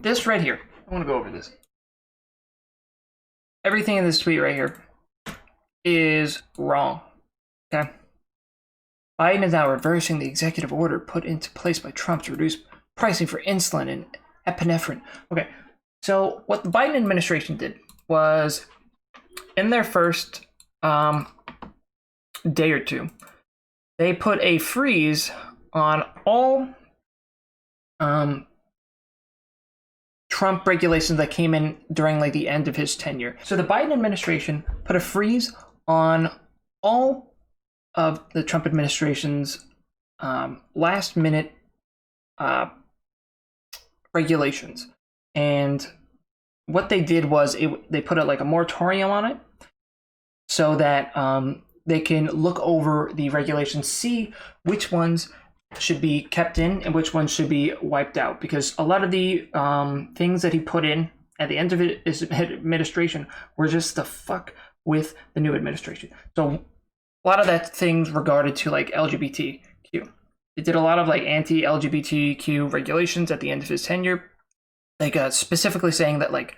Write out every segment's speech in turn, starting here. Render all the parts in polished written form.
this right here, I want to go over this. Everything in this tweet right here is wrong. Okay. Biden is now reversing the executive order put into place by Trump to reduce pricing for insulin and epinephrine. Okay, so what the Biden administration did was, in their first day or two, they put a freeze on all Trump regulations that came in during like the end of his tenure. So the Biden administration put a freeze on all of the Trump administration's last minute regulations. And what they did was they put like a moratorium on it so that they can look over the regulations, see which ones should be kept in and which ones should be wiped out, because a lot of the things that he put in at the end of his administration were just the fuck with the new administration. So a lot of that things regarded to like LGBTQ. They did a lot of like anti-LGBTQ regulations at the end of his tenure, like specifically saying that like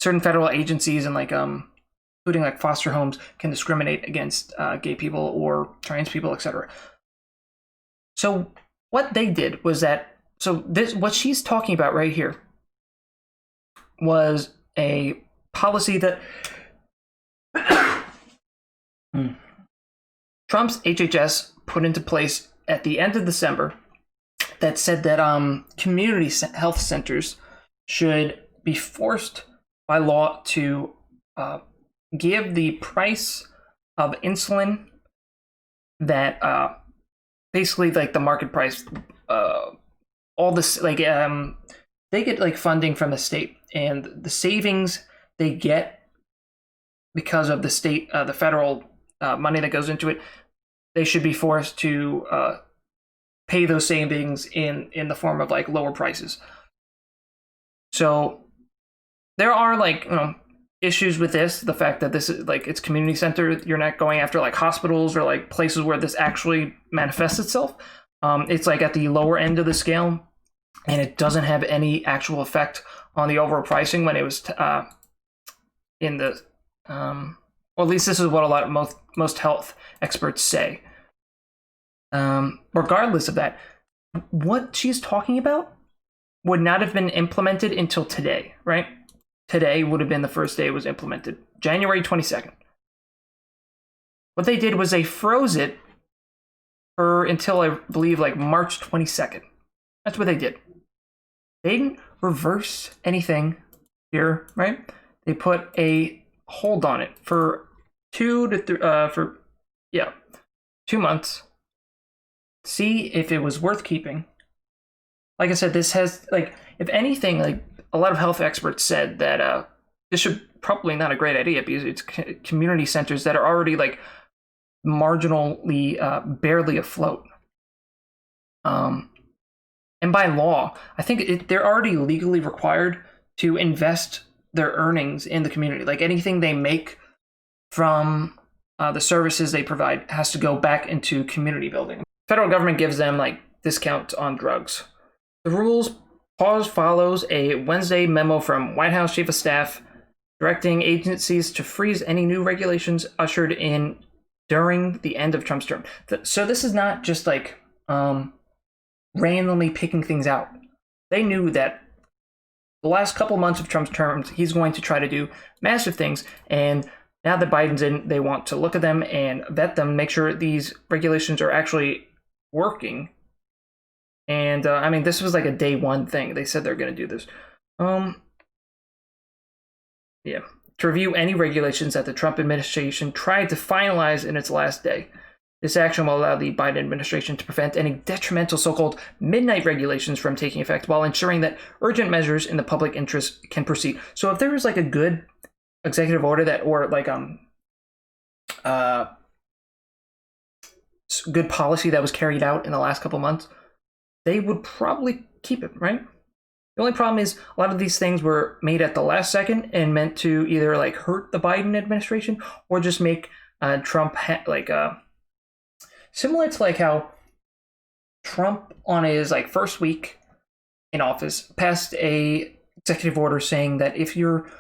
certain federal agencies and like including like foster homes can discriminate against gay people or trans people, etc. So what they did was that, so this, what she's talking about right here was a policy that Trump's HHS put into place at the end of December that said that community health centers should be forced by law to give the price of insulin that basically like the market price, all this like they get like funding from the state, and the savings they get because of the state, the federal money that goes into it, they should be forced to pay those savings in the form of like lower prices. So there are like, you know, issues with this, the fact that this is like, it's community center, you're not going after like hospitals or like places where this actually manifests itself. It's like at the lower end of the scale, and it doesn't have any actual effect on the overall pricing when it was in the or at least this is what a lot of most health experts say. Regardless of that, what she's talking about would not have been implemented until today, right? Today would have been the first day it was implemented, January 22nd. What they did was they froze it for until I believe like March 22nd. That's what they did. They didn't reverse anything here, right? They put a hold on it for 2 months. See if it was worth keeping. Like I said, this has like, if anything, like a lot of health experts said that this should probably not a great idea, because it's community centers that are already like marginally barely afloat. And by law, I think they're already legally required to invest their earnings in the community. Like anything they make from the services they provide has to go back into community building. Federal government gives them like discounts on drugs. The rules follows a Wednesday memo from White House Chief of Staff directing agencies to freeze any new regulations ushered in during the end of Trump's term. So this is not just like randomly picking things out. They knew that the last couple months of Trump's term, he's going to try to do massive things, and now that Biden's in, they want to look at them and vet them, make sure these regulations are actually working. And I mean, this was like a day one thing. They said they're going to do this. Yeah, to review any regulations that the Trump administration tried to finalize in its last day. This action will allow the Biden administration to prevent any detrimental so-called midnight regulations from taking effect, while ensuring that urgent measures in the public interest can proceed. So if there was like a good executive order that, or like good policy that was carried out in the last couple months, they would probably keep it, right? The only problem is a lot of these things were made at the last second and meant to either like hurt the Biden administration or just make Trump similar to like how Trump on his like first week in office passed a executive order saying that if you're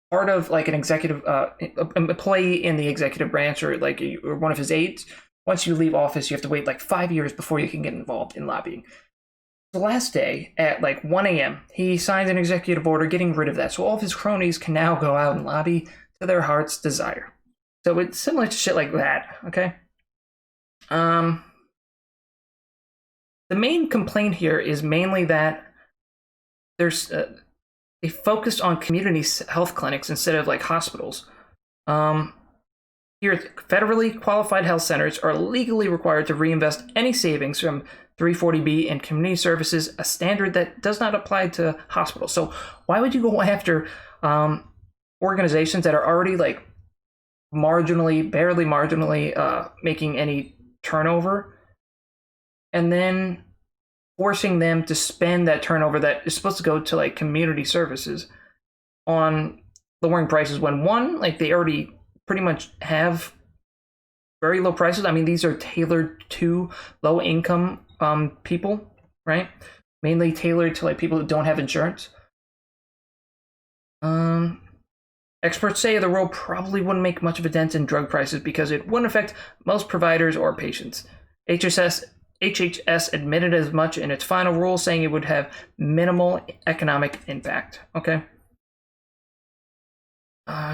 part of like an executive employee in the executive branch, or like or one of his aides, once you leave office, you have to wait like 5 years before you can get involved in lobbying. The last day at like 1 a.m., he signs an executive order getting rid of that. So all of his cronies can now go out and lobby to their heart's desire. So it's similar to shit like that, okay? The main complaint here is mainly that there's they focused on community health clinics instead of like hospitals. Here, federally qualified health centers are legally required to reinvest any savings from 340B in community services, a standard that does not apply to hospitals. So why would you go after organizations that are already like barely marginally making any turnover, and then forcing them to spend that turnover that is supposed to go to like community services on lowering prices, when one, like they already pretty much have very low prices. I mean, these are tailored to low income people, right? Mainly tailored to like people who don't have insurance. Experts say the rule probably wouldn't make much of a dent in drug prices because it wouldn't affect most providers or patients. HHS admitted as much in its final rule, saying it would have minimal economic impact. Okay.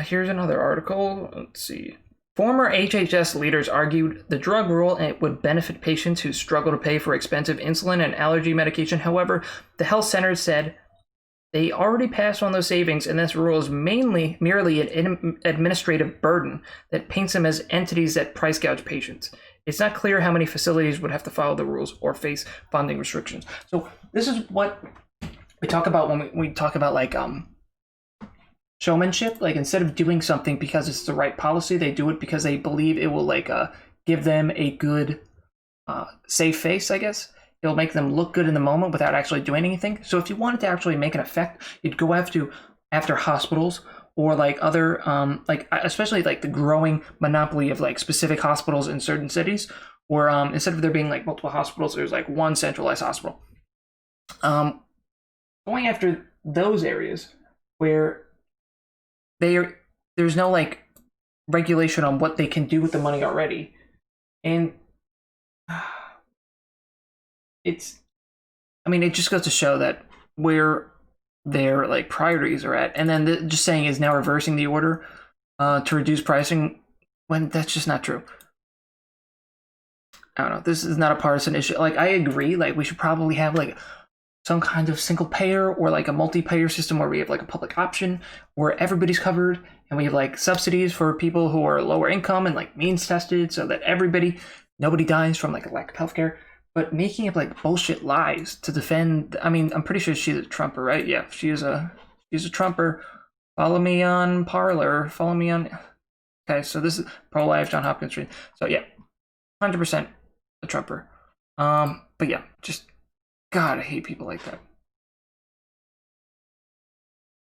Here's another article. Let's see. Former HHS leaders argued the drug rule and it would benefit patients who struggle to pay for expensive insulin and allergy medication. However, the health centers said they already passed on those savings, and this rule is merely an administrative burden that paints them as entities that price gouge patients. It's not clear how many facilities would have to follow the rules or face funding restrictions. So this is what we talk about when we talk about like showmanship. Like, instead of doing something because it's the right policy, they do it because they believe it will like give them a good save face, I guess. It'll make them look good in the moment without actually doing anything. So if you wanted to actually make an effect, you'd go after hospitals or like other like especially like the growing monopoly of like specific hospitals in certain cities, or instead of there being like multiple hospitals, there's like one centralized hospital. Going after those areas where there's no like regulation on what they can do with the money already, and it just goes to show that where their like priorities are at, and then just saying is now reversing the order to reduce pricing, when that's just not true. I don't know. This is not a partisan issue. Like, I agree. Like, we should probably have like some kind of single payer or like a multi-payer system where we have like a public option where everybody's covered, and we have like subsidies for people who are lower income and like means tested, so that nobody dies from like a lack of healthcare. But making up like bullshit lies to defend, I mean, I'm pretty sure she's a Trumper, right? Yeah, she's a Trumper. Follow me on Parler. Follow me on. Okay, so this is pro-life, John Hopkins Street. So yeah, 100% a Trumper. But yeah, just God, I hate people like that.